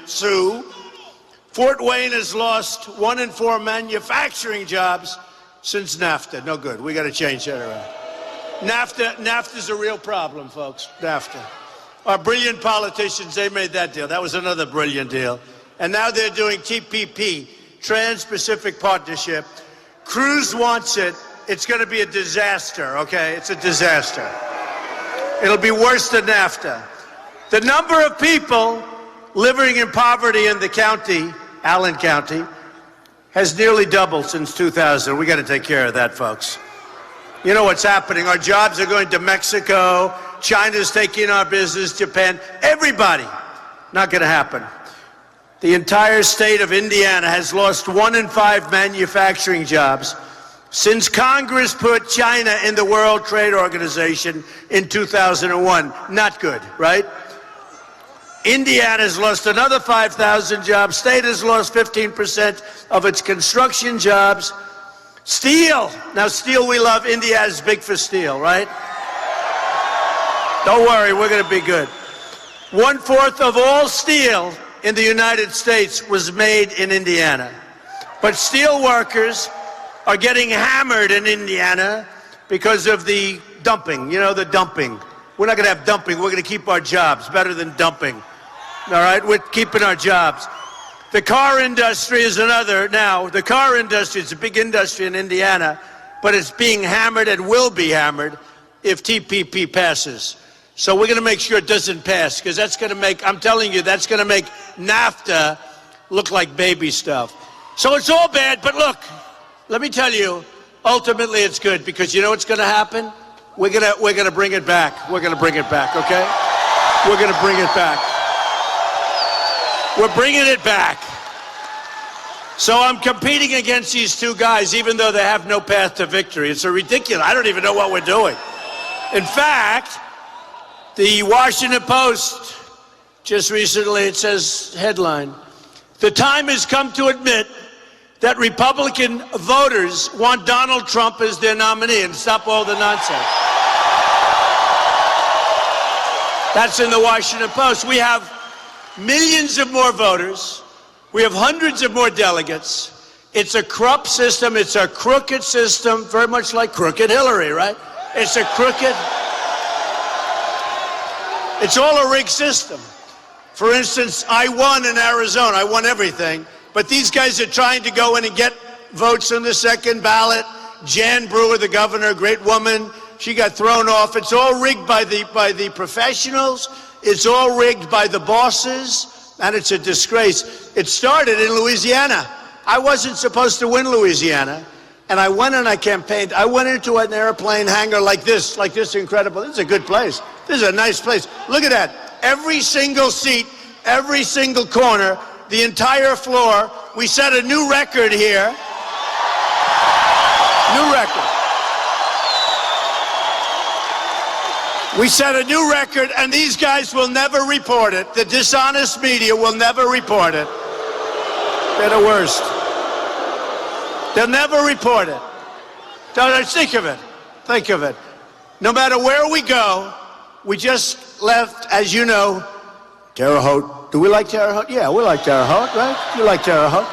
Sue. Fort Wayne has lost 1 in 4 manufacturing jobs since NAFTA. No good. We got to change that around. NAFTA's a real problem, folks. NAFTA. Our brilliant politicians, they made that deal. That was another brilliant deal. And now they're doing TPP, Trans-Pacific Partnership. Cruz wants it. It's going to be a disaster, okay? It's a disaster. It'll be worse than NAFTA. The number of people living in poverty in the county, Allen County, has nearly doubled since 2000. We got to take care of that, folks. You know what's happening. Our jobs are going to Mexico. China's taking our business. Japan. Everybody. Not going to happen. The entire state of Indiana has lost 1 in 5 manufacturing jobs since Congress put China in the World Trade Organization in 2001. Not good, right? Indiana has lost another 5,000 jobs. State has lost 15% of its construction jobs. Steel. Now, steel we love. India is big for steel, right? Don't worry, we're going to be good. 1/4 of all steel in the United States was made in Indiana. But steel workers are getting hammered in Indiana because of the dumping. You know, the dumping. We're not going to have dumping. We're going to keep our jobs. Better than dumping. All right? We're keeping our jobs. The car industry is another. Now, the car industry is a big industry in Indiana, but it's being hammered and will be hammered if TPP passes. So we're going to make sure it doesn't pass, because that's going to make, I'm telling you, that's going to make NAFTA look like baby stuff. So it's all bad, but look, let me tell you, ultimately it's good, because you know what's going to happen? We're going to bring it back. We're going to bring it back, okay? We're going to bring it back. We're bringing it back. So I'm competing against these two guys, even though they have no path to victory. It's a ridiculous. I don't even know what we're doing. In fact, the Washington Post just recently, it says, headline, "The time has come to admit that Republican voters want Donald Trump as their nominee and stop all the nonsense." That's in the Washington Post. We have millions of more voters. We have hundreds of more delegates. It's a corrupt system. It's a crooked system, very much like crooked Hillary, right? It's a crooked. It's all a rigged system. For instance, I won in Arizona. I won everything. But these guys are trying to go in and get votes on the second ballot. Jan Brewer, the governor, a great woman, she got thrown off. It's all rigged by the professionals. It's all rigged by the bosses. And it's a disgrace. It started in Louisiana. I wasn't supposed to win Louisiana. And I went and I campaigned. I went into an airplane hangar like this incredible. This is a good place. This is a nice place. Look at that. Every single seat, every single corner, the entire floor. We set a new record here. New record. We set a new record, and these guys will never report it. The dishonest media will never report it. They're the worst. They'll never report it. Think of it. Think of it. No matter where we go, we just left, as you know, Terre Haute. Do we like Terre Haute? Yeah, we like Terre Haute, right? You like Terre Haute.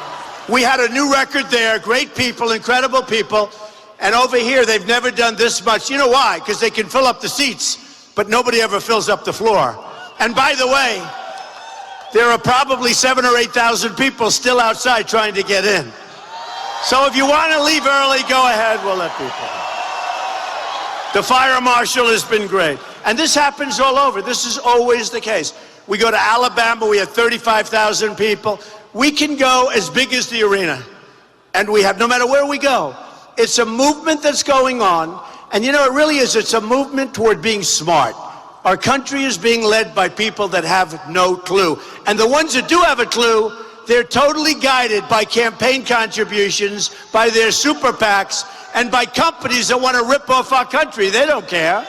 We had a new record there. Great people, incredible people. And over here, they've never done this much. You know why? Because they can fill up the seats, but nobody ever fills up the floor. And by the way, there are probably 7,000 or 8,000 people still outside trying to get in. So if you want to leave early, go ahead. We'll let people. The fire marshal has been great. And this happens all over. This is always the case. We go to Alabama, we have 35,000 people. We can go as big as the arena. And we have, no matter where we go. It's a movement that's going on. And you know, it really is. It's a movement toward being smart. Our country is being led by people that have no clue. And the ones that do have a clue, they're totally guided by campaign contributions, by their super PACs, and by companies that want to rip off our country. They don't care.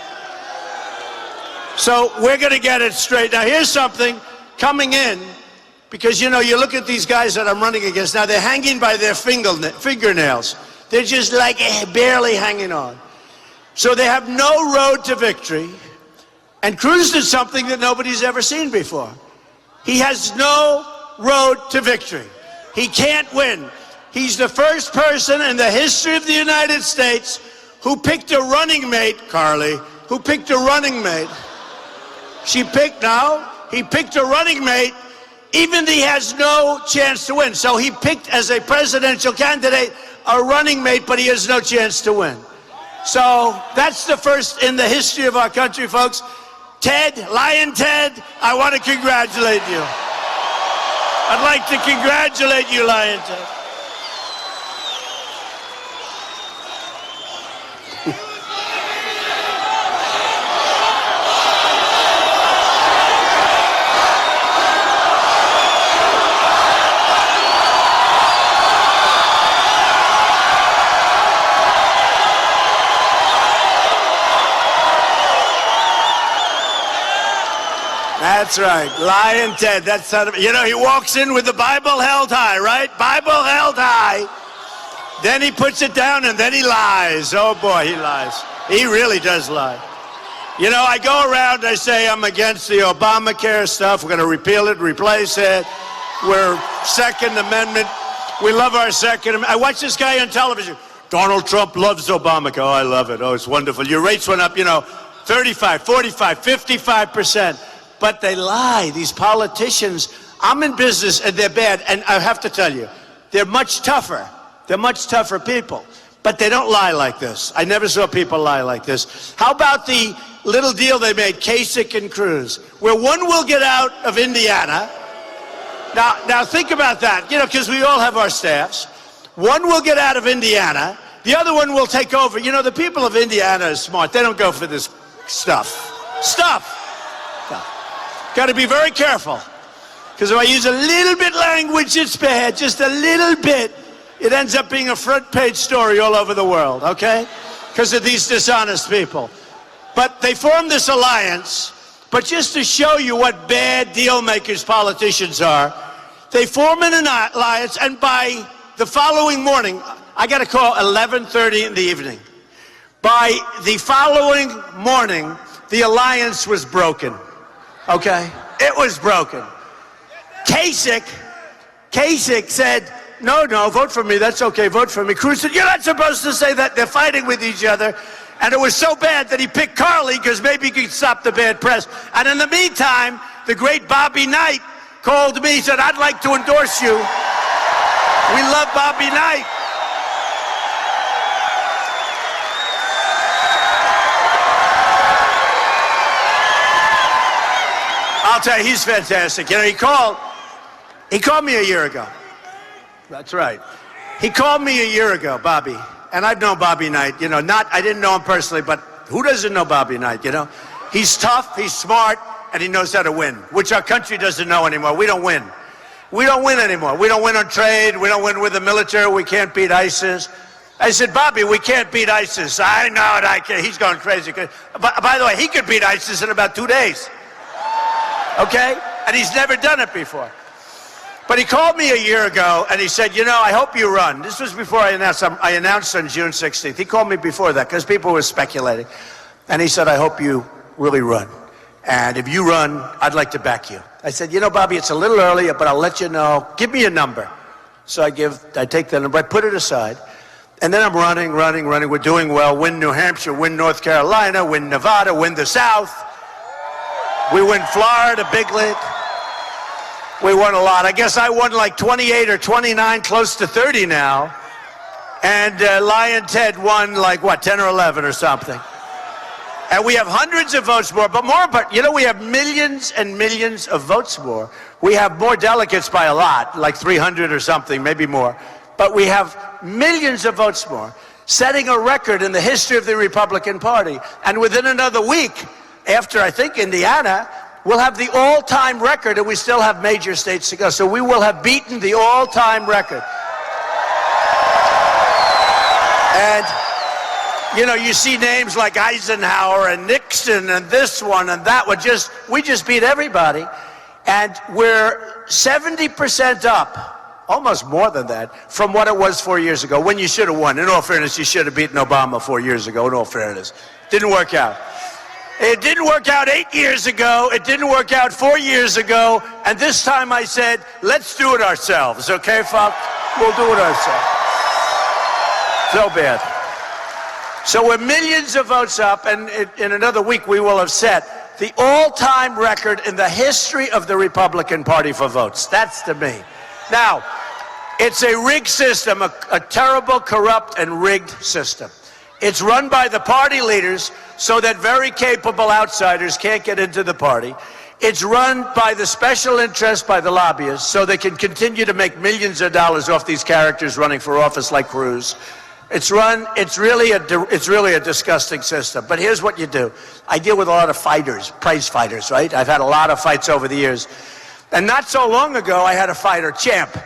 So we're going to get it straight. Now, here's something coming in, because, you know, you look at these guys that I'm running against. Now, they're hanging by their fingernails. They're just like barely hanging on. So they have no road to victory. And Cruz did something that nobody's ever seen before. He has no road to victory. He can't win. He's the first person in the history of the United States who picked a running mate, Carly, who picked a running mate. He picked a running mate, even though he has no chance to win. So he picked, as a presidential candidate, a running mate, but he has no chance to win. So that's the first in the history of our country, folks. Ted, Lion Ted, I want to congratulate you. I'd like to congratulate you, Lion Ted. That's right, Lion Ted. That's how, he walks in with the Bible held high, right? Bible held high. Then he puts it down and then he lies. Oh boy, he lies. He really does lie. I go around, I say I'm against the Obamacare stuff. We're going to repeal it, replace it. We're Second Amendment. We love our Second Amendment. I watch this guy on television. Donald Trump loves Obamacare. Oh, I love it. Oh, it's wonderful. Your rates went up, 35, 45, 55%. But they lie, these politicians. I'm in business and they're bad. And I have to tell you, they're much tougher. They're much tougher people. But they don't lie like this. I never saw people lie like this. How about the little deal they made, Kasich and Cruz, where one will get out of Indiana. Now think about that, because we all have our staffs. One will get out of Indiana. The other one will take over. The people of Indiana are smart. They don't go for this stuff. Got to be very careful, because if I use a little bit language, it's bad, just a little bit, it ends up being a front page story all over the world, okay? Because of these dishonest people. But they formed this alliance, but just to show you what bad deal makers politicians are, they form an alliance, and by the following morning, I got a call 11:30 in the evening. By the following morning, the alliance was broken. Okay? It was broken. Kasich said, no, vote for me. That's okay. Vote for me. Cruz said, you're not supposed to say that. They're fighting with each other. And it was so bad that he picked Carly because maybe he could stop the bad press. And in the meantime, the great Bobby Knight called me. He said, I'd like to endorse you. We love Bobby Knight. I'll tell you, he's fantastic. He called me a year ago. That's right. He called me a year ago, Bobby. And I've known Bobby Knight, I didn't know him personally, but who doesn't know Bobby Knight, He's tough, he's smart, and he knows how to win, which our country doesn't know anymore. We don't win. We don't win anymore. We don't win on trade. We don't win with the military. We can't beat ISIS. I said, Bobby, we can't beat ISIS. I know it, I can't. He's going crazy. By the way, he could beat ISIS in about 2 days. Okay? And he's never done it before. But he called me a year ago and he said, I hope you run. This was before I announced. I announced on June 16th. He called me before that because people were speculating. And he said, I hope you really run. And if you run, I'd like to back you. I said, Bobby, it's a little early, but I'll let you know. Give me a number. So I take the number, I put it aside. And then I'm running. We're doing well. Win New Hampshire, win North Carolina, win Nevada, win the South. We win Florida, big league. We won a lot. I guess I won like 28 or 29, close to 30 now. And Lion Ted won like, 10 or 11 or something. And we have hundreds of votes more. But we have millions and millions of votes more. We have more delegates by a lot, like 300 or something, maybe more. But we have millions of votes more, setting a record in the history of the Republican Party. And within another week, after, I think, Indiana, we'll have the all-time record, and we still have major states to go. So we will have beaten the all-time record. And, you see names like Eisenhower and Nixon and this one and that one. We just beat everybody. And we're 70% up, almost more than that, from what it was 4 years ago, when you should have won. In all fairness, you should have beaten Obama 4 years ago, in all fairness. Didn't work out. It didn't work out 8 years ago. It didn't work out 4 years ago. And this time I said, let's do it ourselves. Okay, folks? We'll do it ourselves. So bad. So we're millions of votes up, and in another week we will have set the all-time record in the history of the Republican Party for votes. That's to me. Now, it's a rigged system, a terrible, corrupt, and rigged system. It's run by the party leaders so that very capable outsiders can't get into the party. It's run by the special interests, by the lobbyists, so they can continue to make millions of dollars off these characters running for office like Cruz. It's really a disgusting system. But here's what you do. I deal with a lot of fighters, prize fighters, right? I've had a lot of fights over the years. And not so long ago, I had a fighter, Champ.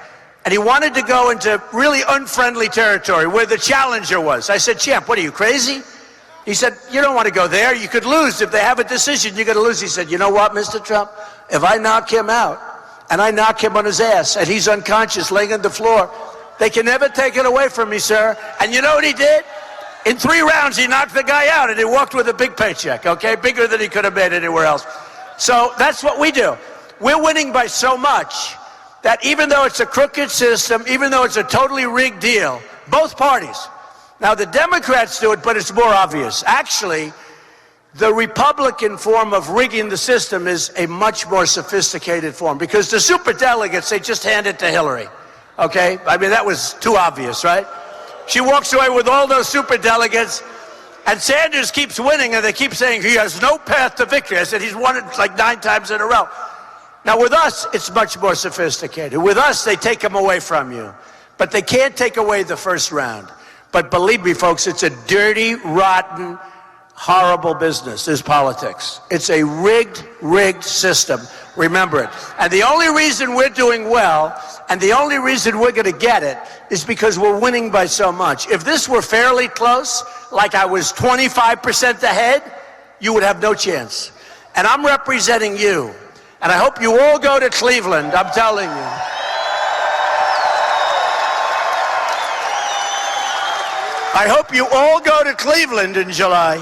And he wanted to go into really unfriendly territory where the challenger was. I said, Champ, what are you, crazy? He said, you don't want to go there. You could lose. If they have a decision, you're going to lose. He said, you know what, Mr. Trump? If I knock him out and I knock him on his ass and he's unconscious laying on the floor, they can never take it away from me, sir. And you know what he did? In 3 rounds, he knocked the guy out, and he walked with a big paycheck, okay? Bigger than he could have made anywhere else. So that's what we do. We're winning by so much that even though it's a crooked system, even though it's a totally rigged deal, both parties. Now, the Democrats do it, but it's more obvious. Actually, the Republican form of rigging the system is a much more sophisticated form, because the superdelegates, they just hand it to Hillary. Okay? I mean, that was too obvious, right? She walks away with all those superdelegates, and Sanders keeps winning, and they keep saying he has no path to victory. I said he's won it like 9 times in a row. Now, with us, it's much more sophisticated. With us, they take him away from you. But they can't take away the first round. But believe me, folks, it's a dirty, rotten, horrible business, is politics. It's a rigged system. Remember it. And the only reason we're doing well, and the only reason we're going to get it, is because we're winning by so much. If this were fairly close, like I was 25% ahead, you would have no chance. And I'm representing you. And I hope you all go to Cleveland, I'm telling you. I hope you all go to Cleveland in July,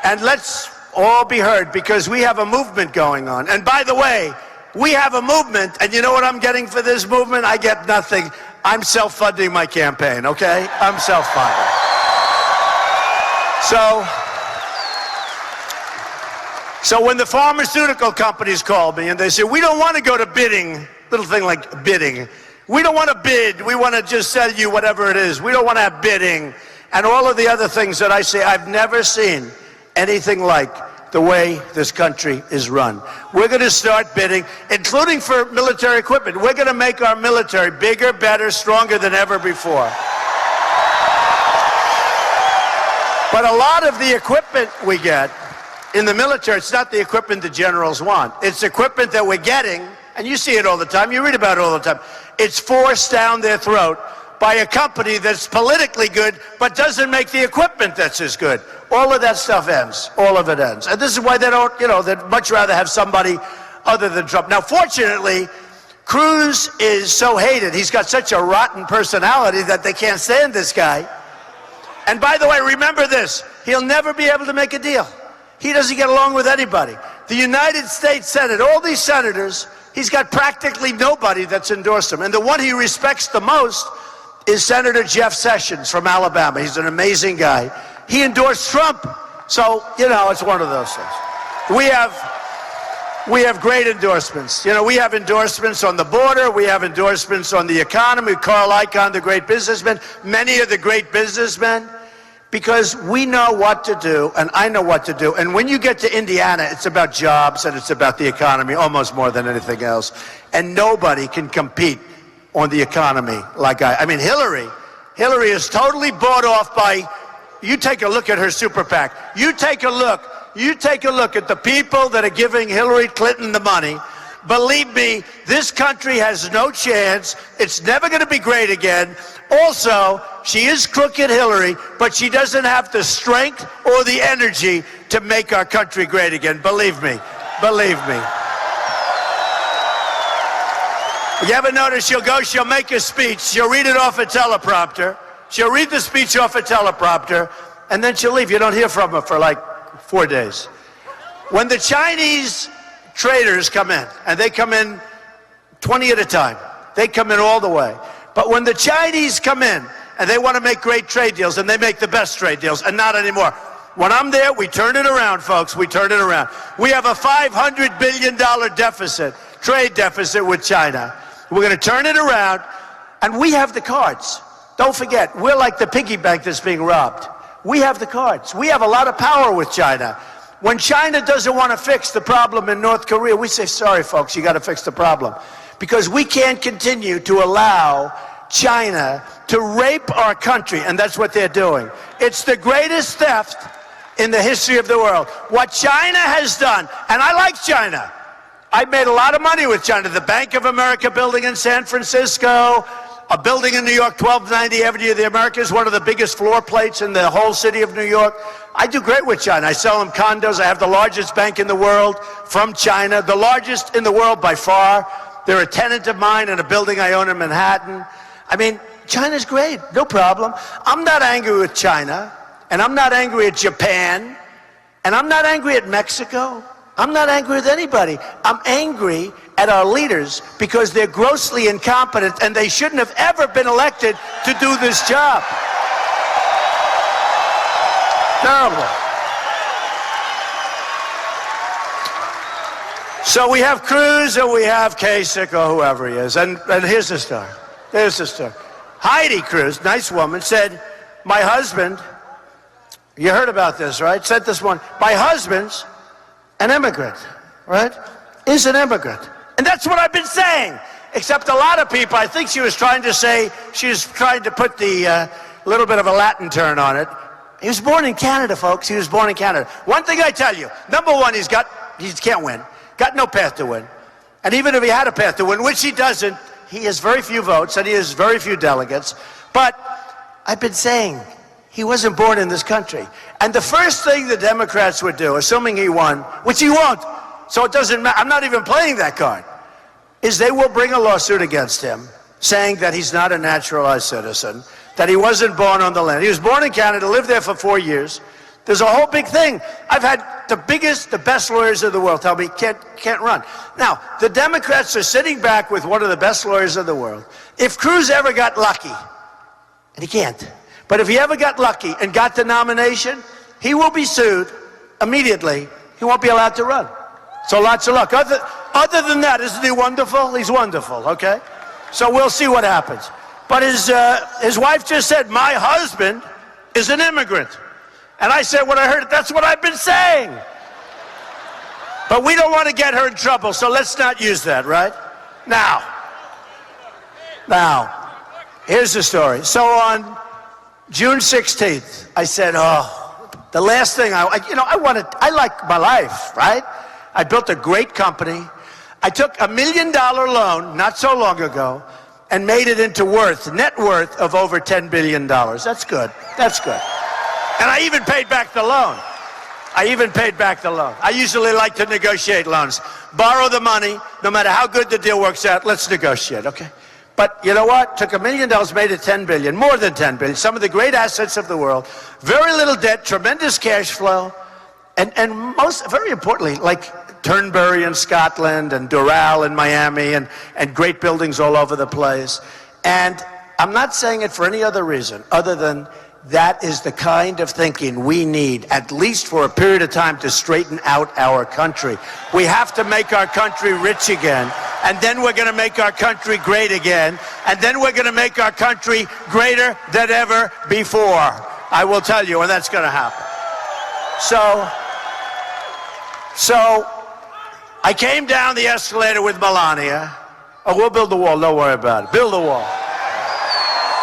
and let's all be heard, because we have a movement going on. And by the way, we have a movement, and you know what I'm getting for this movement? I get nothing. I'm self-funding my campaign, okay? I'm self-funding. So when the pharmaceutical companies call me and they say, we don't want to go to bidding, little thing like bidding. We don't want to bid. We want to just sell you whatever it is. We don't want to have bidding. And all of the other things that I say, I've never seen anything like the way this country is run. We're going to start bidding, including for military equipment. We're going to make our military bigger, better, stronger than ever before. But a lot of the equipment we get in the military, it's not the equipment the generals want. It's equipment that we're getting, and you see it all the time, you read about it all the time. It's forced down their throat by a company that's politically good, but doesn't make the equipment that's as good. All of that stuff ends. All of it ends. And this is why they don't, they'd much rather have somebody other than Trump. Now, fortunately, Cruz is so hated. He's got such a rotten personality that they can't stand this guy. And by the way, remember this, he'll never be able to make a deal. He doesn't get along with anybody. The United States Senate, all these senators, he's got practically nobody that's endorsed him. And the one he respects the most is Senator Jeff Sessions from Alabama. He's an amazing guy. He endorsed Trump. So, it's one of those things. We have great endorsements. We have endorsements on the border. We have endorsements on the economy. Carl Icahn, the great businessman. Many of the great businessmen. Because we know what to do, and I know what to do. And when you get to Indiana, it's about jobs and it's about the economy, almost more than anything else. And nobody can compete on the economy like I mean, Hillary is totally bought off by, you take a look at her super PAC. You take a look at the people that are giving Hillary Clinton the money. Believe me, this country has no chance. It's never going to be great again. Also, she is crooked, Hillary, but she doesn't have the strength or the energy to make our country great again. Believe me. Believe me. You ever notice she'll make a speech, she'll read it off a teleprompter, she'll read the speech off a teleprompter, and then she'll leave. You don't hear from her for like 4 days. When the Chinese traders come in, and they come in 20 at a time, they come in all the way. But when the Chinese come in and they want to make great trade deals, and they make the best trade deals, and not anymore. When I'm there, we turn it around, folks. We turn it around. We have a $500 billion deficit, trade deficit with China. We're going to turn it around, and we have the cards. Don't forget, we're like the piggy bank that's being robbed. We have the cards. We have a lot of power with China. When China doesn't want to fix the problem in North Korea, we say, sorry, folks, you got to fix the problem. Because we can't continue to allow China to rape our country, and that's what they're doing. It's the greatest theft in the history of the world. What China has done, and I like China. I made a lot of money with China. The Bank of America building in San Francisco, a building in New York, 1290 Avenue of the Americas, one of the biggest floor plates in the whole city of New York. I do great with China. I sell them condos. I have the largest bank in the world from China, the largest in the world by far. They're a tenant of mine in a building I own in Manhattan. I mean, China's great, no problem. I'm not angry with China, and I'm not angry at Japan, and I'm not angry at Mexico. I'm not angry with anybody. I'm angry at our leaders because they're grossly incompetent, and they shouldn't have ever been elected to do this job. Terrible. So we have Cruz and we have Kasich or whoever he is. And here's the story. Here's the story. Heidi Cruz, nice woman, said, my husband, you heard about this, right? Said this one, my husband's an immigrant, right? Is an immigrant. And that's what I've been saying. Except a lot of people, I think she was trying to say, she was trying to put the little bit of a Latin turn on it. He was born in Canada, folks. He was born in Canada. One thing I tell you, number one, he can't win. Got no path to win. And even if he had a path to win, which he doesn't, he has very few votes and he has very few delegates. But I've been saying he wasn't born in this country. And the first thing the Democrats would do, assuming he won, which he won't, so it doesn't matter, I'm not even playing that card, is they will bring a lawsuit against him saying that he's not a naturalized citizen, that he wasn't born on the land. He was born in Canada, lived there for 4 years. There's a whole big thing. I've had the biggest, the best lawyers in the world tell me can't run. Now, the Democrats are sitting back with one of the best lawyers in the world. If Cruz ever got lucky, and he can't, but if he ever got lucky and got the nomination, he will be sued immediately. He won't be allowed to run. So lots of luck. Other than that, isn't he wonderful? He's wonderful, okay? So we'll see what happens. But his wife just said, my husband is an immigrant. And I said, when I heard it, that's what I've been saying. But we don't want to get her in trouble, so let's not use that, right? Now, here's the story. So on June 16th, I said, the last thing I like my life, right? I built a great company. I took $1 million loan not so long ago and made it into net worth of over $10 billion. That's good. That's good. And I even paid back the loan. I usually like to negotiate loans. Borrow the money, no matter how good the deal works out, let's negotiate, okay? But you know what? Took $1 million, made it 10 billion, more than 10 billion. Some of the great assets of the world. Very little debt, tremendous cash flow. And most, very importantly, like Turnberry in Scotland and Doral in Miami and great buildings all over the place. And I'm not saying it for any other reason other than that is the kind of thinking we need, at least for a period of time, to straighten out our country. We have to make our country rich again, and then we're going to make our country great again, and then we're going to make our country greater than ever before. I will tell you, and that's going to happen. So I came down the escalator with Melania. Oh, we'll build the wall, don't worry about it. Build the wall.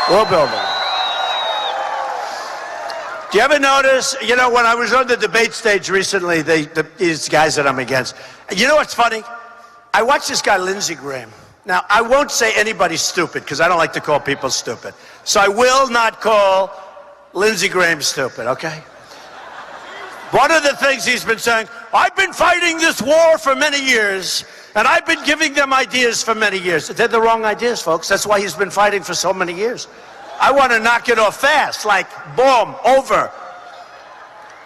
We'll build it. Do you ever notice, when I was on the debate stage recently, these guys that I'm against, you know what's funny? I watched this guy, Lindsey Graham. Now, I won't say anybody's stupid, because I don't like to call people stupid. So I will not call Lindsey Graham stupid, okay? One of the things he's been saying, I've been fighting this war for many years, and I've been giving them ideas for many years. They're the wrong ideas, folks. That's why he's been fighting for so many years. I want to knock it off fast, like, boom, over.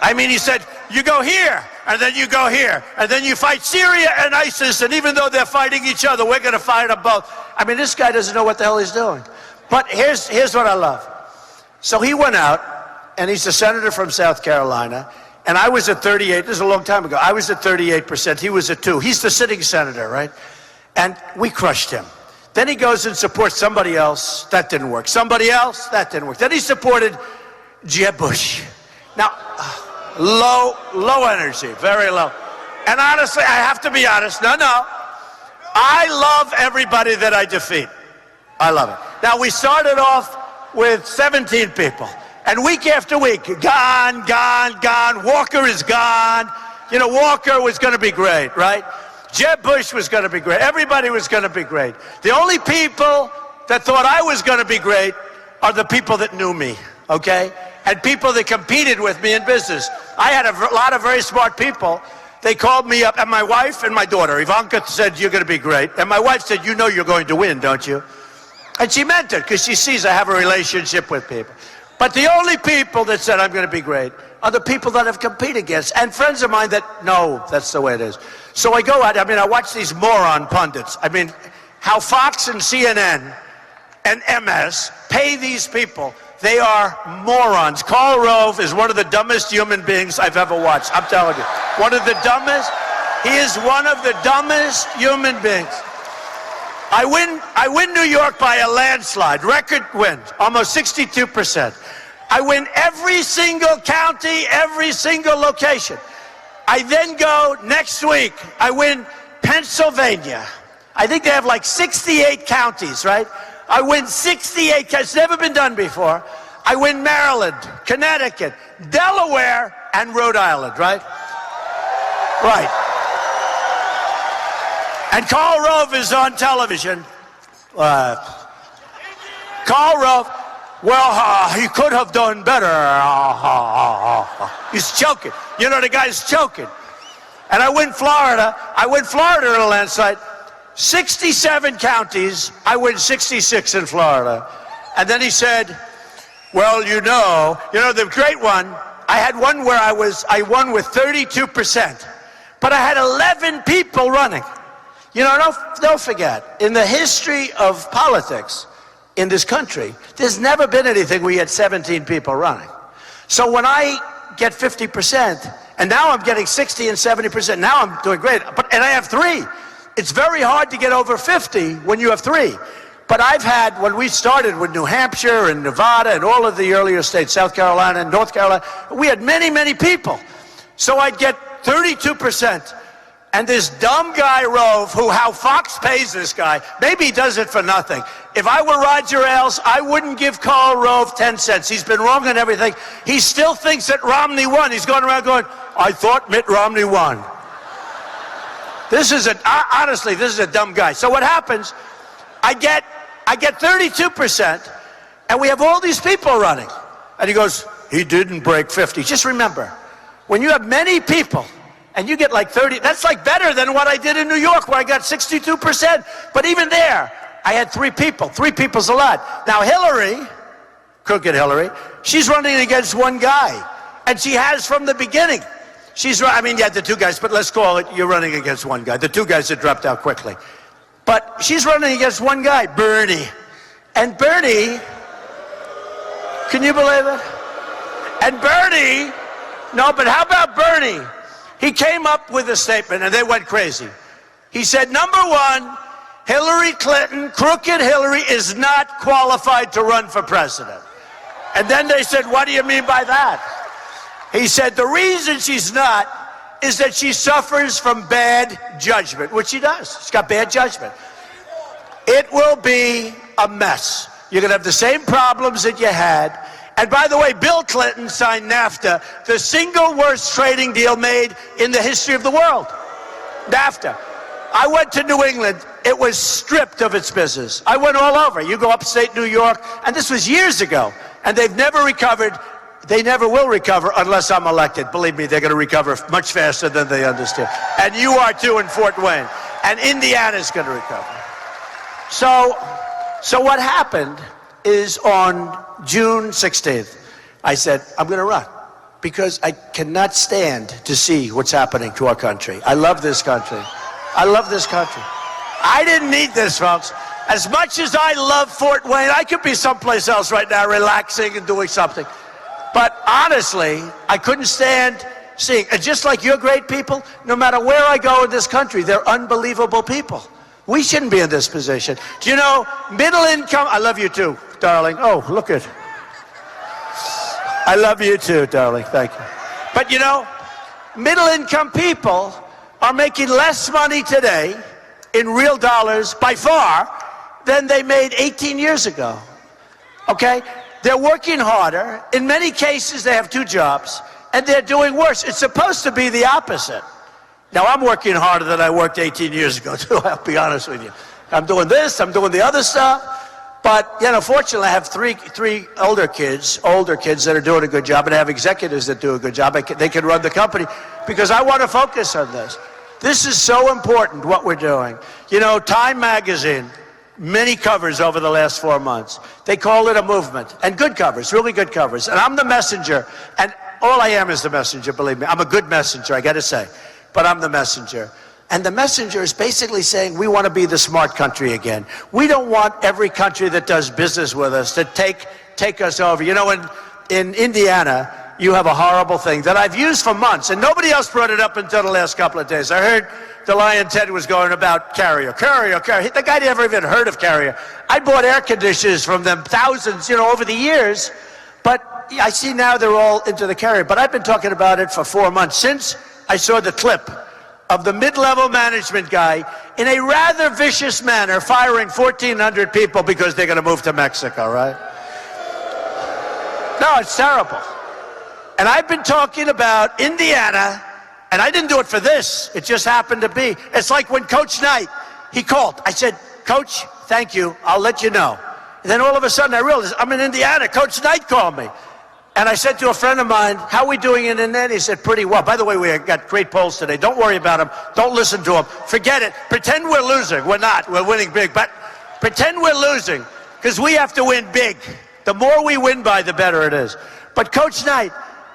I mean, he said, you go here, and then you go here, and then you fight Syria and ISIS, and even though they're fighting each other, we're going to fight them both. I mean, this guy doesn't know what the hell he's doing. But here's what I love. So he went out, and he's a senator from South Carolina, and I was at 38. This is a long time ago. I was at 38%. He was at 2%. He's the sitting senator, right? And we crushed him. Then he goes and supports somebody else. That didn't work. Somebody else. That didn't work. Then he supported Jeb Bush. Now, low energy, very low. And honestly, I have to be honest. No. I love everybody that I defeat. I love it. Now, we started off with 17 people. And week after week, gone. Walker is gone. You know, Walker was going to be great, right? Jeb Bush was going to be great. Everybody was going to be great. The only people that thought I was going to be great are the people that knew me, okay? And people that competed with me in business. I had a lot of very smart people. They called me up, and my wife and my daughter, Ivanka, said, you're going to be great. And my wife said, you know you're going to win, don't you? And she meant it, because she sees I have a relationship with people. But the only people that said I'm going to be great are the people that I've competed against. And friends of mine that, no, that's the way it is. So I go out, I watch these moron pundits. How Fox and CNN and MS pay these people. They are morons. Karl Rove is one of the dumbest human beings I've ever watched. I'm telling you. One of the dumbest. He is one of the dumbest human beings. I win New York by a landslide. Record wins. Almost 62%. I win every single county, every single location. I then go next week. I win Pennsylvania. I think they have like 68 counties, right? I win 68 counties. It's never been done before. I win Maryland, Connecticut, Delaware, and Rhode Island, right? Right. And Karl Rove is on television. Karl Rove, well, he could have done better. He's choking. You know, the guy's choking. And I win Florida. I win Florida in a landslide. 67 counties. I win 66 in Florida. And then he said, well, you know, the great one, I had one where I won with 32%. But I had 11 people running. You know, don't forget, in the history of politics in this country, there's never been anything where you had 17 people running. So when I get 50%, and now I'm getting 60 and 70%, now I'm doing great, and I have 3. It's very hard to get over 50 when you have 3. But I've had, when we started with New Hampshire and Nevada and all of the earlier states, South Carolina and North Carolina, we had many, many people. So I'd get 32%. And this dumb guy, Rove, how Fox pays this guy, maybe he does it for nothing. If I were Roger Ailes, I wouldn't give Karl Rove 10 cents. He's been wrong on everything. He still thinks that Romney won. He's going around going, I thought Mitt Romney won. Honestly, this is a dumb guy. So what happens, I get 32%, and we have all these people running. And he goes, he didn't break 50. Just remember, when you have many people, and you get like 30, that's like better than what I did in New York where I got 62%. But even there, I had 3 people. 3 people's a lot. Now Hillary, crooked Hillary, she's running against one guy. And she has from the beginning. You had the 2 guys, but let's call it, you're running against one guy. The 2 guys that dropped out quickly. But she's running against one guy, Bernie. And Bernie, can you believe it? And Bernie, no, but how about Bernie? He came up with a statement, and they went crazy. He said, number 1, Hillary Clinton, crooked Hillary, is not qualified to run for president. And then they said, what do you mean by that? He said, the reason she's not is that she suffers from bad judgment, which she does. She's got bad judgment. It will be a mess. You're going to have the same problems that you had. And by the way, Bill Clinton signed NAFTA, the single worst trading deal made in the history of the world. NAFTA. I went to New England. It was stripped of its business. I went all over. You go upstate New York, and this was years ago. And they've never recovered. They never will recover unless I'm elected. Believe me, they're going to recover much faster than they understand. And you are too in Fort Wayne. And Indiana's going to recover. So what happened is on June 16th, I said, I'm going to run. because I cannot stand to see what's happening to our country. I love this country. I love this country. I didn't need this, folks. As much as I love Fort Wayne, I could be someplace else right now relaxing and doing something. But honestly, I couldn't stand seeing, and just like you're great people, no matter where I go in this country, they're unbelievable people. We shouldn't be in this position. Do you know, middle income, I love you too, darling. Oh, look at, I love you too, darling, thank you. But you know, middle income people are making less money today in real dollars by far than they made 18 years ago, okay? They're working harder. In many cases, they have 2 jobs, and they're doing worse. It's supposed to be the opposite. Now, I'm working harder than I worked 18 years ago, too, I'll be honest with you. I'm doing this, I'm doing the other stuff. But, you know, fortunately, I have three older kids that are doing a good job, and I have executives that do a good job. They can run the company because I want to focus on this. This is so important, what we're doing. You know, Time Magazine, many covers over the last 4 months. They call it a movement, and good covers, really good covers. And I'm the messenger, and all I am is the messenger, believe me. I'm a good messenger, I got to say, but I'm the messenger. And the messenger is basically saying we want to be the smart country again. We don't want every country that does business with us to take us over. You know, in Indiana, you have a horrible thing that I've used for months, and nobody else brought it up until the last couple of days. I heard the Lion Ted was going about Carrier. The guy never even heard of Carrier. I bought air conditioners from them, thousands, you know, over the years, but I see now they're all into the Carrier. But I've been talking about it for 4 months, since I saw the clip of the mid-level management guy in a rather vicious manner firing 1,400 people because they're going to move to Mexico, right? No, it's terrible. And I've been talking about Indiana, and I didn't do it for this. It just happened to be. It's like when Coach Knight, he called. I said, Coach, thank you. I'll let you know. And then all of a sudden I realized I'm in Indiana. Coach Knight called me. And I said to a friend of mine, how are we doing in Indiana? He said, pretty well. By the way, we got great polls today. Don't worry about them. Don't listen to them. Forget it. Pretend we're losing. We're not. We're winning big. But pretend we're losing, because we have to win big. The more we win by, the better it is. But Coach Knight,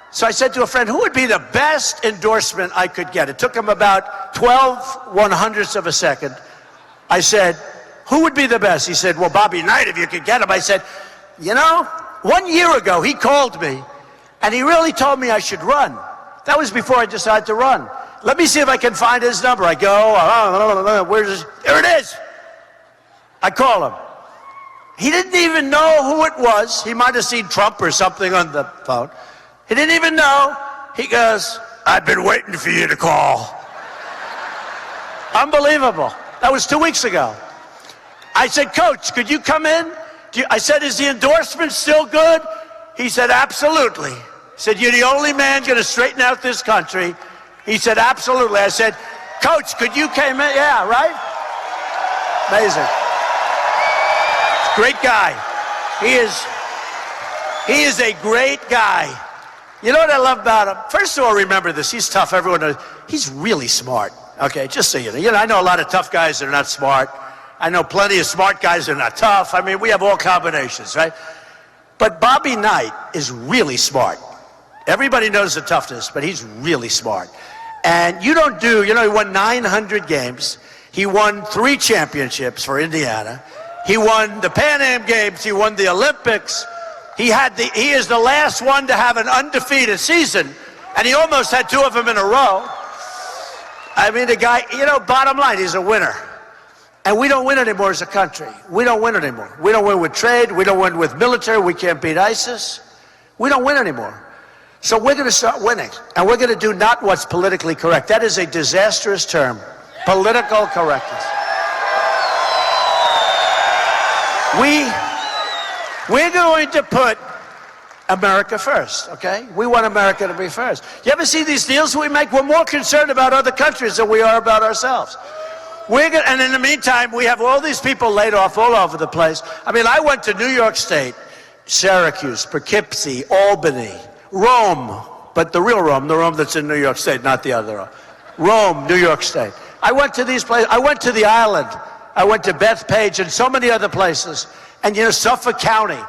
so I said to a friend, who would be the best endorsement I could get? It took him about 12 1/100ths of a second. I said, who would be the best? He said, well, Bobby Knight, if you could get him. I said, you know, 1 year ago, he called me, and he really told me I should run. That was before I decided to run. Let me see if I can find his number. I go, where's his? There it is. I call him. He didn't even know who it was. He might have seen Trump or something on the phone. He didn't even know. He goes, I've been waiting for you to call. Unbelievable. That was 2 weeks ago. I said, Coach, could you come in? I said, is the endorsement still good? He said, absolutely. He said, you're the only man going to straighten out this country. He said, absolutely. I said, Coach, could you come in? Yeah, right? Amazing. Great guy. He is a great guy. You know what I love about him? First of all, remember this. He's tough. Everyone knows. He's really smart. Okay, just so you know. You know, I know a lot of tough guys that are not smart. I know plenty of smart guys that are not tough. I mean, we have all combinations, right? But Bobby Knight is really smart. Everybody knows the toughness, but he's really smart. And you don't do, you know, he won 900 games. He won 3 championships for Indiana. He won the Pan Am Games. He won the Olympics. He is the last one to have an undefeated season, and he almost had 2 of them in a row. I mean, the guy, you know, bottom line, he's a winner. And we don't win anymore as a country. We don't win anymore. We don't win with trade. We don't win with military. We can't beat ISIS. We don't win anymore. So we're going to start winning. And we're going to do not what's politically correct. That is a disastrous term. Political correctness. We're going to put America first, okay? We want America to be first. You ever see these deals we make? We're more concerned about other countries than we are about ourselves. And in the meantime, we have all these people laid off all over the place. I mean, I went to New York State, Syracuse, Poughkeepsie, Albany, Rome, but the real Rome, the Rome that's in New York State, not the other Rome. Rome, New York State. I went to these places. I went to the island. I went to Bethpage and so many other places. And, you know, Suffolk County.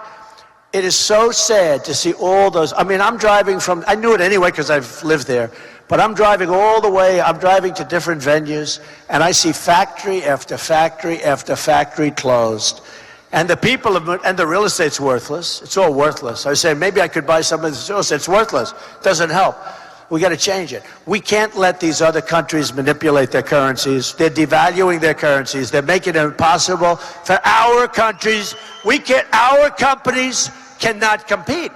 It is so sad to see all those. I mean, I'm driving from, I knew it anyway because I've lived there, but I'm driving all the way, I'm driving to different venues, and I see factory after factory after factory closed. And the people, and the real estate's worthless. It's all worthless. I say, maybe I could buy some of this real estate. It's worthless. Doesn't help. We got to change it. We can't let these other countries manipulate their currencies. They're devaluing their currencies. They're making it impossible for our countries. Our companies cannot compete.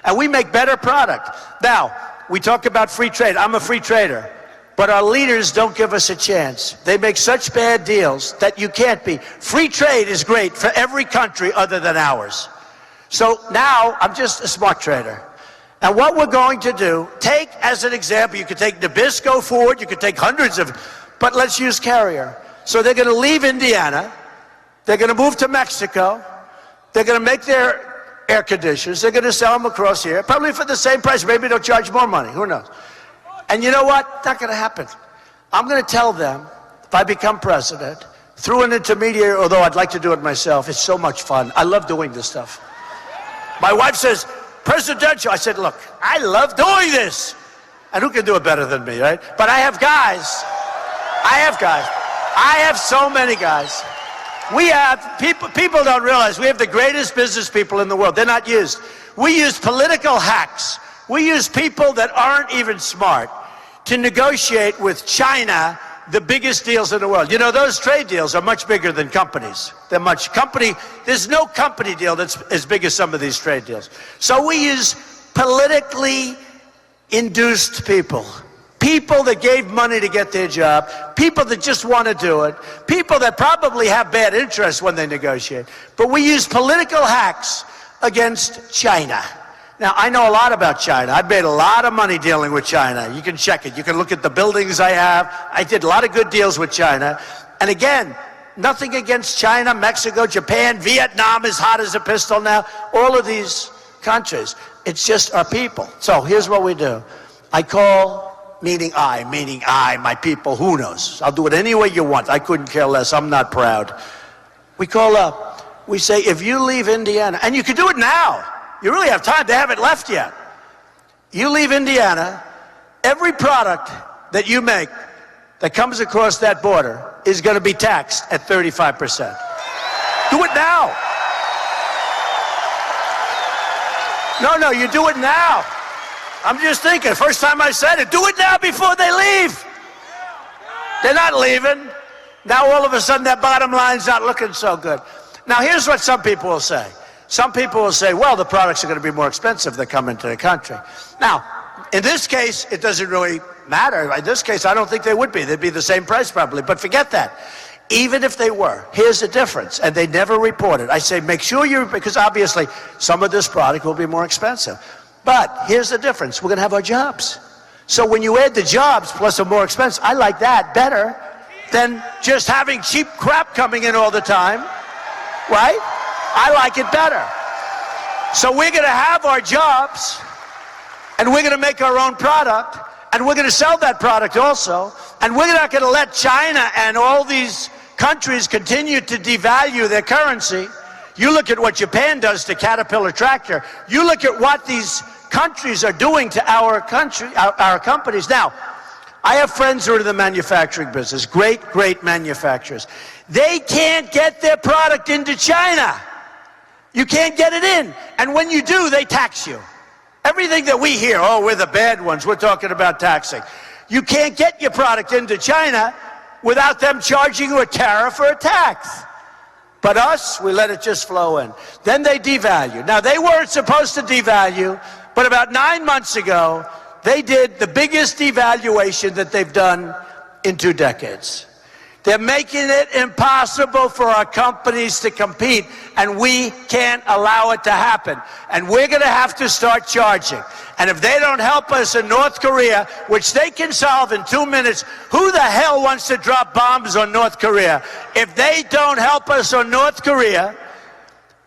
And we make better product. Now, we talk about free trade. I'm a free trader. But our leaders don't give us a chance. They make such bad deals that you can't be. Free trade is great for every country other than ours. So now I'm just a smart trader. And what we're going to do, take as an example, you could take Nabisco Ford, you could take hundreds of, but let's use Carrier. So they're going to leave Indiana, they're going to move to Mexico, they're going to make their air conditioners, they're going to sell them across here, probably for the same price, maybe they'll charge more money, who knows. And you know what? Not going to happen. I'm going to tell them, if I become president, through an intermediary, although I'd like to do it myself, it's so much fun. I love doing this stuff. My wife says, presidential. I said, look, I love doing this. And who can do it better than me, right? But I have guys. I have so many guys. We have, people don't realize, we have the greatest business people in the world. They're not used. We use political hacks. We use people that aren't even smart to negotiate with China the biggest deals in the world. You know, those trade deals are much bigger than companies. There's no company deal that's as big as some of these trade deals. So we use politically induced people. People that gave money to get their job. People that just want to do it. People that probably have bad interests when they negotiate. But we use political hacks against China. Now, I know a lot about China. I've made a lot of money dealing with China. You can check it. You can look at the buildings I have. I did a lot of good deals with China. And again, nothing against China, Mexico, Japan, Vietnam is hot as a pistol now. All of these countries. It's just our people. So here's what we do. I call, meaning I, my people, who knows? I'll do it any way you want. I couldn't care less. I'm not proud. We call up. We say, if you leave Indiana, and you can do it now. You really have time. They haven't left yet. You leave Indiana, every product that you make that comes across that border is going to be taxed at 35%. Do it now. No, you do it now. I'm just thinking, first time I said it, do it now before they leave. They're not leaving. Now all of a sudden that bottom line's not looking so good. Now here's what some people will say. Some people will say, well, the products are going to be more expensive that come into the country. Now, in this case, it doesn't really matter. In this case, I don't think they would be. They'd be the same price probably. But forget that. Even if they were, here's the difference. And they never report it. I say, make sure because obviously some of this product will be more expensive. But here's the difference. We're going to have our jobs. So when you add the jobs plus a more expensive, I like that better than just having cheap crap coming in all the time. Right? I like it better. So we're going to have our jobs, and we're going to make our own product, and we're going to sell that product also, and we're not going to let China and all these countries continue to devalue their currency. You look at what Japan does to Caterpillar Tractor. You look at what these countries are doing to our country, our companies. Now, I have friends who are in the manufacturing business, great manufacturers. They can't get their product into China. You can't get it in. And when you do, they tax you. Everything that we hear, oh, we're the bad ones, we're talking about taxing. You can't get your product into China without them charging you a tariff or a tax. But us, we let it just flow in. Then they devalue. Now, they weren't supposed to devalue, but about 9 months ago, they did the biggest devaluation that they've done in 2 decades. They're making it impossible for our companies to compete, and we can't allow it to happen. And we're going to have to start charging. And if they don't help us in North Korea, which they can solve in 2 minutes, who the hell wants to drop bombs on North Korea? If they don't help us on North Korea,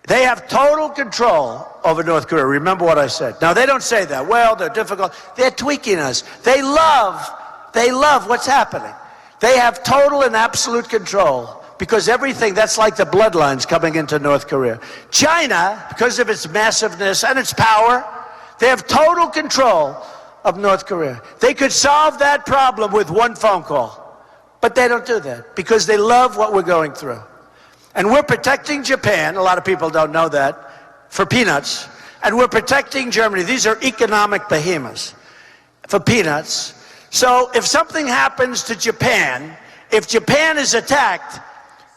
they have total control over North Korea. Remember what I said. Now, they don't say that. Well, they're difficult. They're tweaking us. They love what's happening. They have total and absolute control. because everything, that's like the bloodlines coming into North Korea. China, because of its massiveness and its power, they have total control of North Korea. They could solve that problem with one phone call, but they don't do that because they love what we're going through. And we're protecting Japan, a lot of people don't know that, for peanuts, and we're protecting Germany. These are economic behemoths for peanuts. So if something happens to Japan, if Japan is attacked,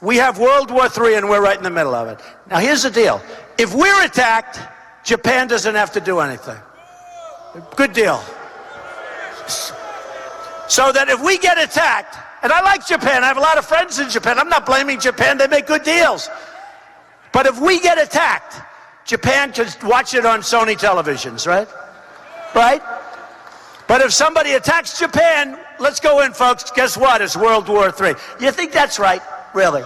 we have World War III and we're right in the middle of it. Now here's the deal. If we're attacked, Japan doesn't have to do anything. Good deal. So that if we get attacked, and I like Japan, I have a lot of friends in Japan, I'm not blaming Japan, they make good deals. But if we get attacked, Japan can watch it on Sony televisions, right? Right? But if somebody attacks Japan, let's go in, folks. Guess what? It's World War III. You think that's right? Really?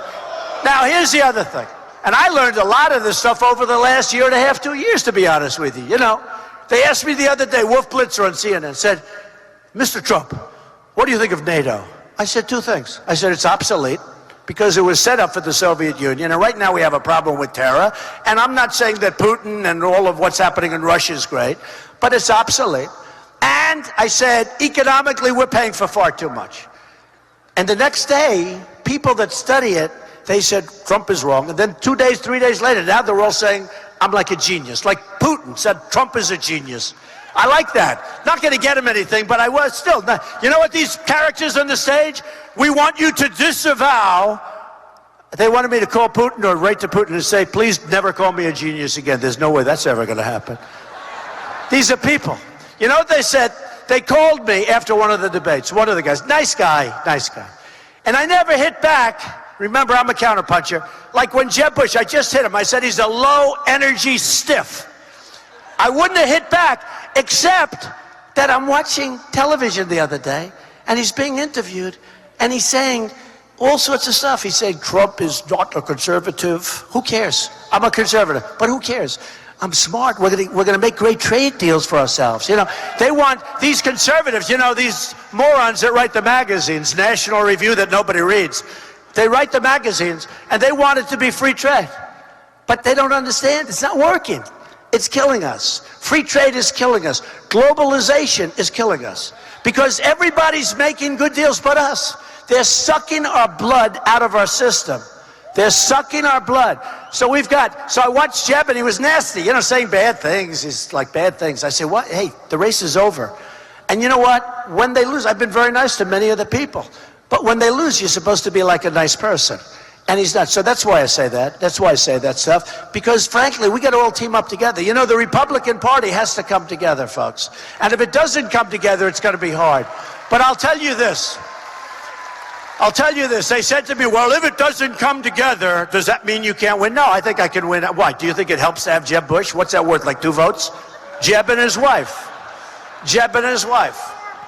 Now, here's the other thing. And I learned a lot of this stuff over the last year and a half, 2 years, to be honest with you. You know, they asked me the other day, Wolf Blitzer on CNN, said, Mr. Trump, what do you think of NATO? I said two things. I said, it's obsolete, because it was set up for the Soviet Union, and right now we have a problem with terror, and I'm not saying that Putin and all of what's happening in Russia is great, but it's obsolete. And I said, economically, we're paying for far too much. And the next day, people that study it, they said, Trump is wrong. And then 2 days, 3 days later, now they're all saying, I'm like a genius. Like Putin said, Trump is a genius. I like that. Not going to get him anything, but I was still. You know what these characters on the stage? We want you to disavow. They wanted me to call Putin or write to Putin and say, please never call me a genius again. There's no way that's ever going to happen. These are people. You know what they said? They called me after one of the debates. One of the guys, nice guy. And I never hit back. Remember, I'm a counterpuncher. Like when Jeb Bush, I just hit him. I said he's a low-energy stiff. I wouldn't have hit back, except that I'm watching television the other day, and he's being interviewed, and he's saying all sorts of stuff. He's saying Trump is not a conservative. Who cares? I'm a conservative, but who cares? I'm smart. We're gonna make great trade deals for ourselves. You know, they want these conservatives, you know, these morons that write the magazines, National Review that nobody reads. They write the magazines, and they want it to be free trade. But they don't understand. It's not working. It's killing us. Free trade is killing us. Globalization is killing us. Because everybody's making good deals but us. They're sucking our blood out of our system. They're sucking our blood. So I watched Jeb, and he was nasty, you know, saying bad things. He's like, bad things. I say, what? Hey, the race is over. And you know what? When they lose, I've been very nice to many of the people. But when they lose, you're supposed to be like a nice person. And he's not. So that's why I say that. That's why I say that stuff. Because frankly, we got to all team up together. You know, the Republican Party has to come together, folks. And if it doesn't come together, it's going to be hard. But I'll tell you this. They said to me, well, if it doesn't come together, does that mean you can't win? No, I think I can win. Why? Do you think it helps to have Jeb Bush? What's that worth, like 2 votes? Jeb and his wife.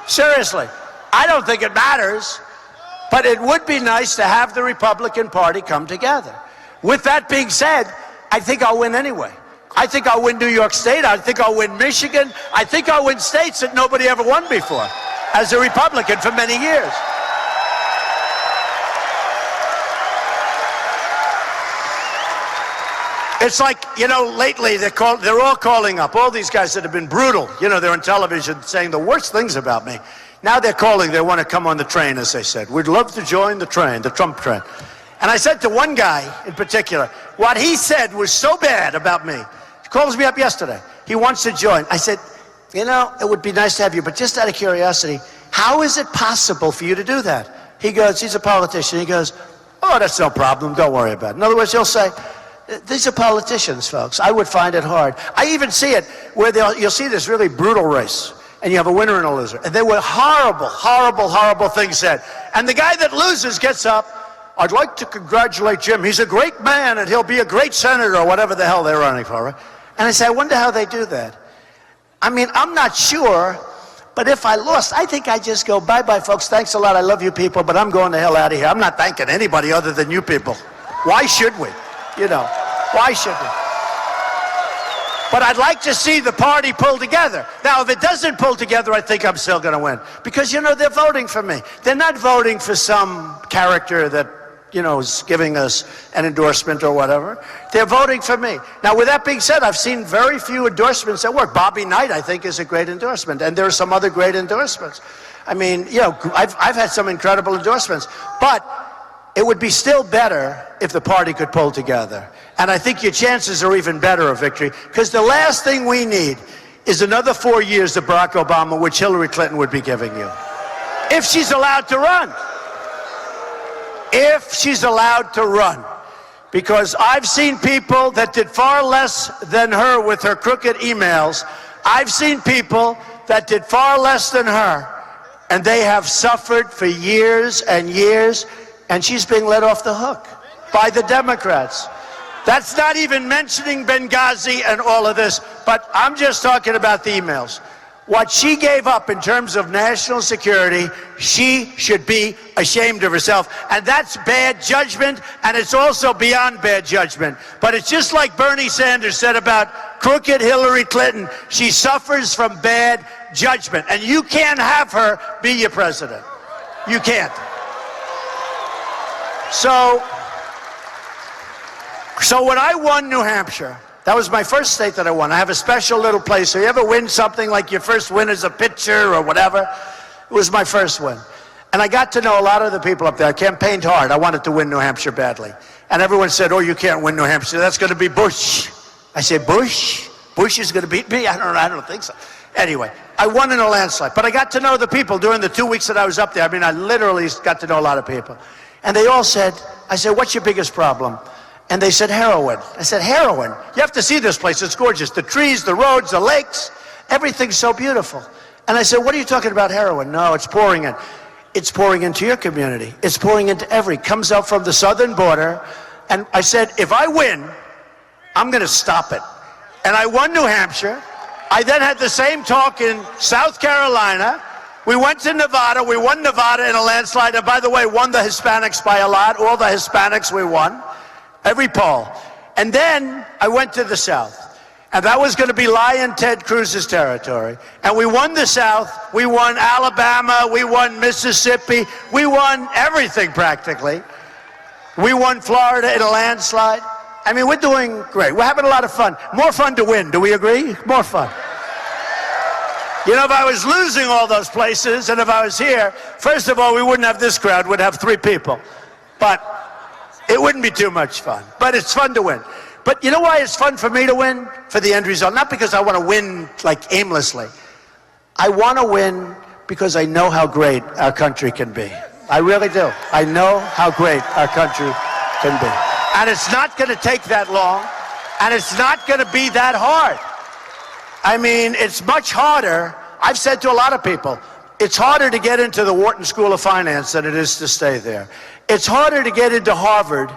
Seriously. I don't think it matters. But it would be nice to have the Republican Party come together. With that being said, I think I'll win anyway. I think I'll win New York State. I think I'll win Michigan. I think I'll win states that nobody ever won before as a Republican for many years. It's like, you know, lately they're all calling up, all these guys that have been brutal. You know, they're on television saying the worst things about me. Now they're calling, they want to come on the train, as they said. We'd love to join the train, the Trump train. And I said to one guy in particular, what he said was so bad about me. He calls me up yesterday. He wants to join. I said, you know, it would be nice to have you, but just out of curiosity, how is it possible for you to do that? He goes, he's a politician. He goes, oh, that's no problem. Don't worry about it. In other words, he'll say, these are politicians, folks. I would find it hard. I even see it where you'll see this really brutal race. And you have a winner and a loser. And there were horrible things said. And the guy that loses gets up, I'd like to congratulate Jim. He's a great man, and he'll be a great senator, or whatever the hell they're running for. Right? And I say, I wonder how they do that. I mean, I'm not sure, but if I lost, I think I just go, bye-bye, folks. Thanks a lot. I love you people, but I'm going the hell out of here. I'm not thanking anybody other than you people. Why should we? You know, why should we? But I'd like to see the party pull together. Now, if it doesn't pull together, I think I'm still going to win. Because, you know, they're voting for me. They're not voting for some character that is giving us an endorsement or whatever. They're voting for me. Now, with that being said, I've seen very few endorsements that work. Bobby Knight, I think, is a great endorsement, and there are some other great endorsements. I mean, I've had some incredible endorsements, but it would be still better if the party could pull together. And I think your chances are even better of victory, because the last thing we need is another 4 years of Barack Obama, which Hillary Clinton would be giving you, if she's allowed to run. If she's allowed to run. Because I've seen people that did far less than her with her crooked emails. I've seen people that did far less than her, and they have suffered for years and years, and she's being let off the hook by the Democrats. That's not even mentioning Benghazi and all of this, but I'm just talking about the emails. What she gave up in terms of national security, she should be ashamed of herself. And that's bad judgment, and it's also beyond bad judgment. But it's just like Bernie Sanders said about crooked Hillary Clinton. She suffers from bad judgment, and you can't have her be your president. You can't. So when I won New Hampshire, that was my first state that I won. I have a special little place. So you ever win something like your first win as a pitcher or whatever? It was my first win. And I got to know a lot of the people up there. I campaigned hard. I wanted to win New Hampshire badly. And everyone said, oh, you can't win New Hampshire. That's going to be Bush. I said, Bush? Bush is going to beat me? I don't think so. Anyway, I won in a landslide. But I got to know the people during the 2 weeks that I was up there. I mean, I literally got to know a lot of people. And they all said, I said, what's your biggest problem? And they said, heroin. I said, heroin? You have to see this place. It's gorgeous. The trees, the roads, the lakes, everything's so beautiful. And I said, what are you talking about, heroin? No, it's pouring in. It's pouring into your community. It's pouring into comes out from the southern border. And I said, if I win, I'm going to stop it. And I won New Hampshire. I then had the same talk in South Carolina. We went to Nevada. We won Nevada in a landslide. And by the way, won the Hispanics by a lot. All the Hispanics we won. Every poll. And then I went to the South. And that was going to be Lion Ted Cruz's territory. And we won the South. We won Alabama. We won Mississippi. We won everything practically. We won Florida in a landslide. I mean, we're doing great. We're having a lot of fun. More fun to win. Do we agree? More fun. You know, if I was losing all those places and if I was here, first of all, we wouldn't have this crowd. We'd have 3 people. But it wouldn't be too much fun, but it's fun to win. But you know why it's fun for me to win? For the end result. Not because I want to win like aimlessly. I want to win because I know how great our country can be. I really do. I know how great our country can be. And it's not going to take that long, and it's not going to be that hard. I mean, it's much harder. I've said to a lot of people, it's harder to get into the Wharton School of Finance than it is to stay there. It's harder to get into Harvard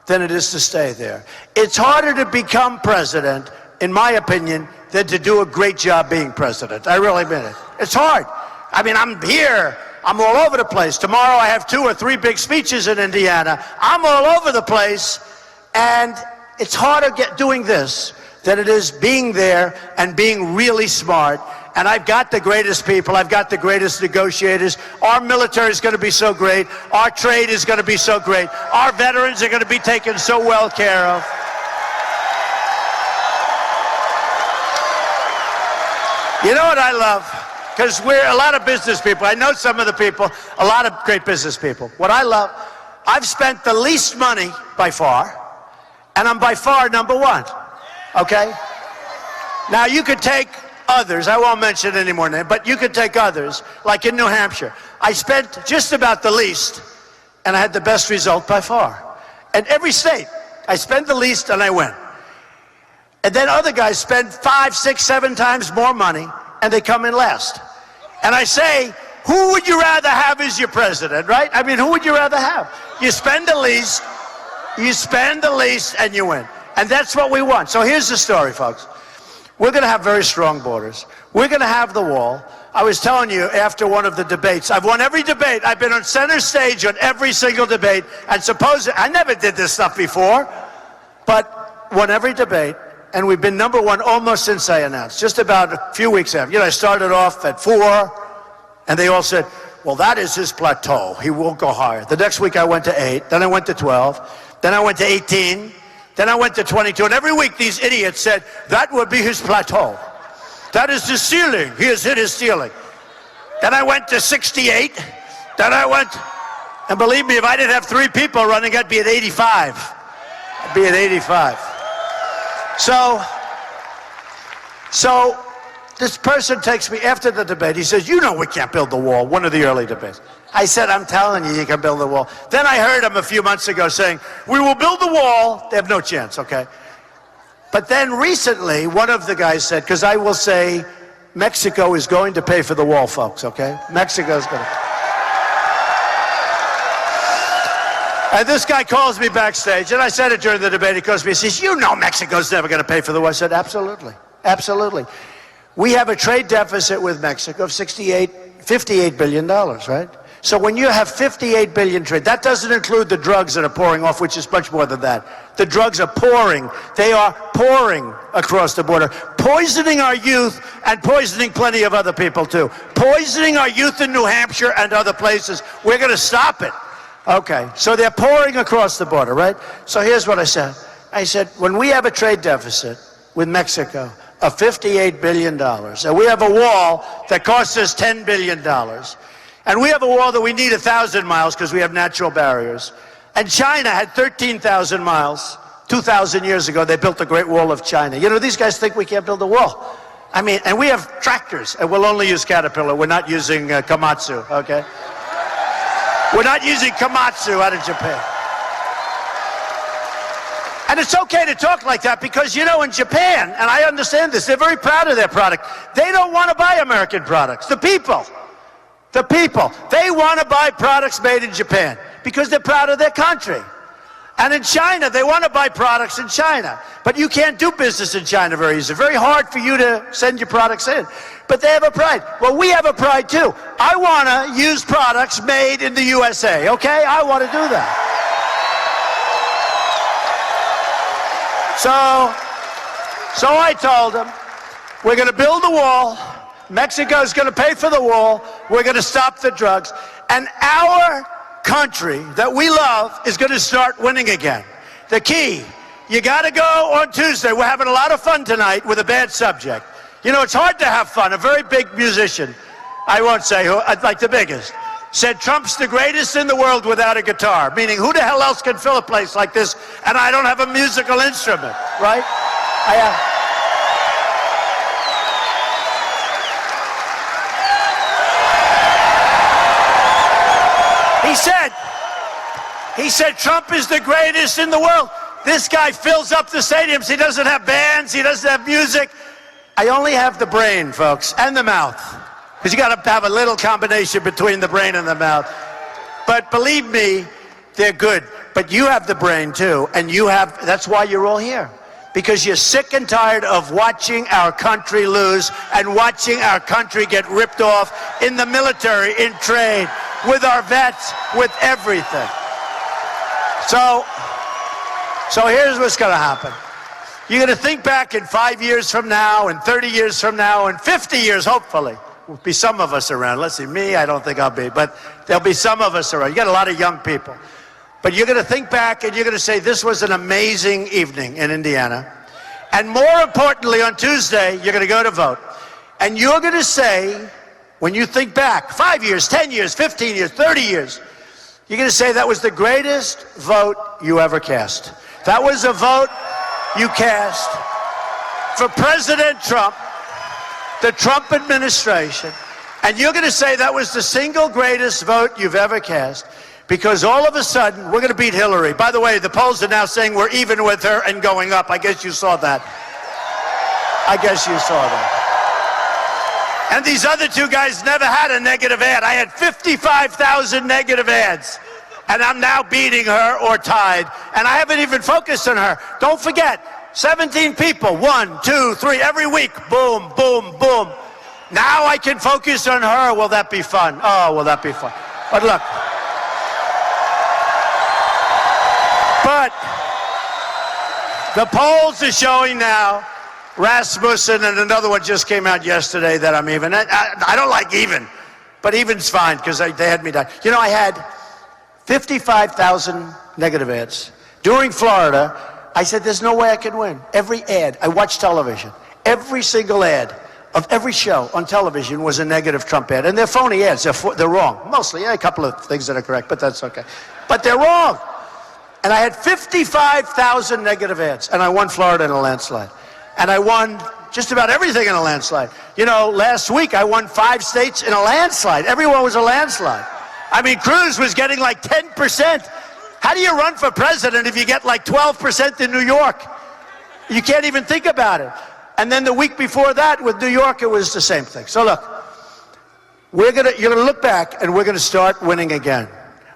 than it is to stay there. It's harder to become president, in my opinion, than to do a great job being president. I really mean it. It's hard. I mean, I'm here. I'm all over the place. Tomorrow I have 2 or 3 big speeches in Indiana. I'm all over the place. And it's harder doing this than it is being there and being really smart. And I've got the greatest people. I've got the greatest negotiators. Our military is going to be so great. Our trade is going to be so great. Our veterans are going to be taken so well care of. You know what I love? Because we're a lot of business people. I know some of the people, a lot of great business people. What I love, I've spent the least money by far, and I'm by far number 1. Okay? Now, you could take others. I won't mention any more names, but you could take others, like in New Hampshire. I spent just about the least, and I had the best result by far. And every state, I spend the least, and I win. And then other guys spend 5, 6, 7 times more money, and they come in last. And I say, who would you rather have as your president, right? I mean, who would you rather have? You spend the least, and you win. And that's what we want. So here's the story, folks. We're going to have very strong borders. We're going to have the wall. I was telling you after one of the debates, I've won every debate. I've been on center stage on every single debate. And I never did this stuff before, but won every debate. And we've been number 1 almost since I announced, just about a few weeks after. You know, I started off at 4, and they all said, well, that is his plateau. He won't go higher. The next week I went to 8, then I went to 12, then I went to 18, then I went to 22. And every week these idiots said, that would be his plateau. That is his ceiling. He has hit his ceiling. Then I went to 68. Then I went, and believe me, if I didn't have 3 people running, I'd be at 85. I'd be at 85. So this person takes me after the debate. He says, you know we can't build the wall, one of the early debates. I said, I'm telling you, you can build the wall. Then I heard him a few months ago saying, we will build the wall. They have no chance, okay? But then recently, one of the guys said, because I will say, Mexico is going to pay for the wall, folks, okay? Mexico's going to. And this guy calls me backstage, and I said it during the debate. He calls me and says, you know Mexico's never going to pay for the wall. I said, absolutely, absolutely. We have a trade deficit with Mexico of $58 billion, right? So when you have 58 billion trade, that doesn't include the drugs that are pouring off, which is much more than that. The drugs are pouring. They are pouring across the border, poisoning our youth and poisoning plenty of other people too. Poisoning our youth in New Hampshire and other places. We're going to stop it. Okay, so they're pouring across the border, right? So here's what I said. I said, when we have a trade deficit with Mexico of $58 billion, and we have a wall that costs us $10 billion, and we have a wall that we need 1,000 miles because we have natural barriers, and China had 13,000 miles 2,000 years ago. They built the Great Wall of China. You know, these guys think we can't build a wall. I mean, and we have tractors, and we'll only use Caterpillar. We're not using Komatsu, okay? We're not using Komatsu out of Japan. And it's okay to talk like that because, you know, in Japan, and I understand this, they're very proud of their product. They don't want to buy American products. The people, they want to buy products made in Japan because they're proud of their country. And in China, they want to buy products in China. But you can't do business in China very easily. Very hard for you to send your products in. But they have a pride. Well, we have a pride too. I want to use products made in the USA, okay? I want to do that. So I told them, we're going to build a wall. Mexico's going to pay for the wall. We're going to stop the drugs. And our country that we love is going to start winning again. The key, you got to go on Tuesday. We're having a lot of fun tonight with a bad subject. You know, it's hard to have fun. A very big musician, I won't say who, like the biggest, said Trump's the greatest in the world without a guitar, meaning who the hell else can fill a place like this and I don't have a musical instrument, right? He said Trump is the greatest in the world. This guy fills up the stadiums. He doesn't have bands. He doesn't have music. I only have the brain, folks, and the mouth. Because you got to have a little combination between the brain and the mouth. But believe me, they're good. But you have the brain too, and that's why you're all here. Because you're sick and tired of watching our country lose and watching our country get ripped off in the military, in trade, with our vets, with everything. So here's what's going to happen. You're going to think back in 5 years from now, and 30 years from now, and 50 years, hopefully. There'll be some of us around. Let's see, me, I don't think I'll be, but there'll be some of us around. You got a lot of young people. But you're going to think back and you're going to say, this was an amazing evening in Indiana. And more importantly, on Tuesday, you're going to go to vote. And you're going to say, when you think back, 5 years, 10 years, 15 years, 30 years, you're going to say that was the greatest vote you ever cast. That was a vote you cast for President Trump, the Trump administration. And you're going to say that was the single greatest vote you've ever cast. Because all of a sudden, we're going to beat Hillary. By the way, the polls are now saying we're even with her and going up. I guess you saw that. And these other two guys never had a negative ad. I had 55,000 negative ads. And I'm now beating her or tied. And I haven't even focused on her. Don't forget, 17 people, 1, 2, 3, every week. Boom, boom, boom. Now I can focus on her. Will that be fun? Oh, will that be fun? But look. But the polls are showing now, Rasmussen and another one just came out yesterday that I'm even. I don't like even. But even's fine, because they had me down. You know, I had 55,000 negative ads. During Florida, I said, there's no way I can win. Every ad, I watched television. Every single ad of every show on television was a negative Trump ad. And they're phony ads. They're wrong. Mostly, a couple of things that are correct, but that's okay. But they're wrong. And I had 55,000 negative ads. And I won Florida in a landslide. And I won just about everything in a landslide. You know, last week I won 5 states in a landslide. Everyone was a landslide. I mean, Cruz was getting like 10%. How do you run for president if you get like 12% in New York? You can't even think about it. And then the week before that with New York, it was the same thing. So look, you're gonna look back and we're gonna start winning again.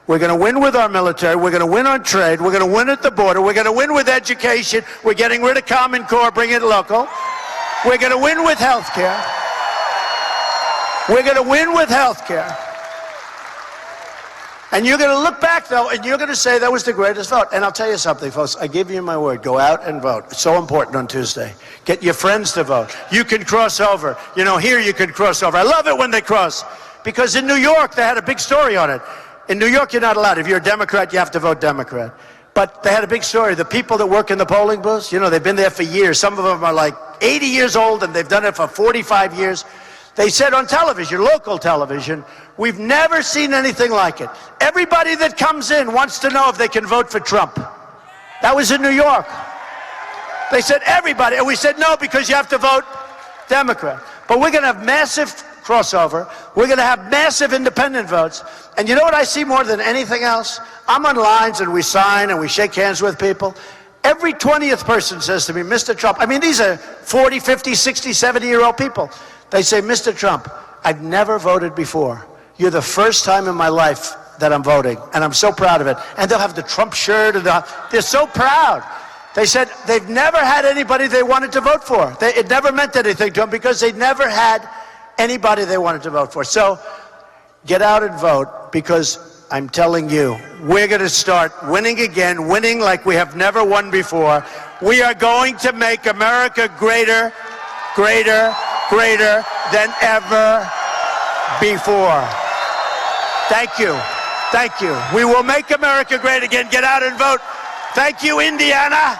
We're gonna win with our military, we're gonna win on trade, we're gonna win at the border, we're gonna win with education, we're getting rid of Common Core, bring it local. We're gonna win with health care. We're gonna win with health care. And you're going to look back, though, and you're going to say that was the greatest vote. And I'll tell you something, folks. I give you my word. Go out and vote. It's so important on Tuesday. Get your friends to vote. You can cross over. You know, here you can cross over. I love it when they cross. Because in New York, they had a big story on it. In New York, you're not allowed. If you're a Democrat, you have to vote Democrat. But they had a big story. The people that work in the polling booths, you know, they've been there for years. Some of them are like 80 years old, and they've done it for 45 years. They said on television, local television, we've never seen anything like it. Everybody that comes in wants to know if they can vote for Trump. That was in New York. They said everybody, and we said no, because you have to vote Democrat. But we're going to have massive crossover. We're going to have massive independent votes. And you know what I see more than anything else? I'm on lines and we sign and we shake hands with people. Every 20th person says to me, Mr. Trump, I mean, these are 40, 50, 60, 70-year-old people. They say, Mr. Trump, I've never voted before. You're the first time in my life that I'm voting, and I'm so proud of it. And they'll have the Trump shirt, and they're so proud. They said they've never had anybody they wanted to vote for. It never meant anything to them because they never had anybody they wanted to vote for. So get out and vote, because I'm telling you, we're going to start winning again, winning like we have never won before. We are going to make America greater, greater, greater than ever before. Thank you. Thank you. We will make America great again. Get out and vote. Thank you, Indiana.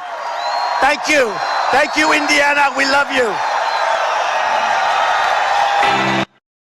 Thank you. Thank you, Indiana. We love you.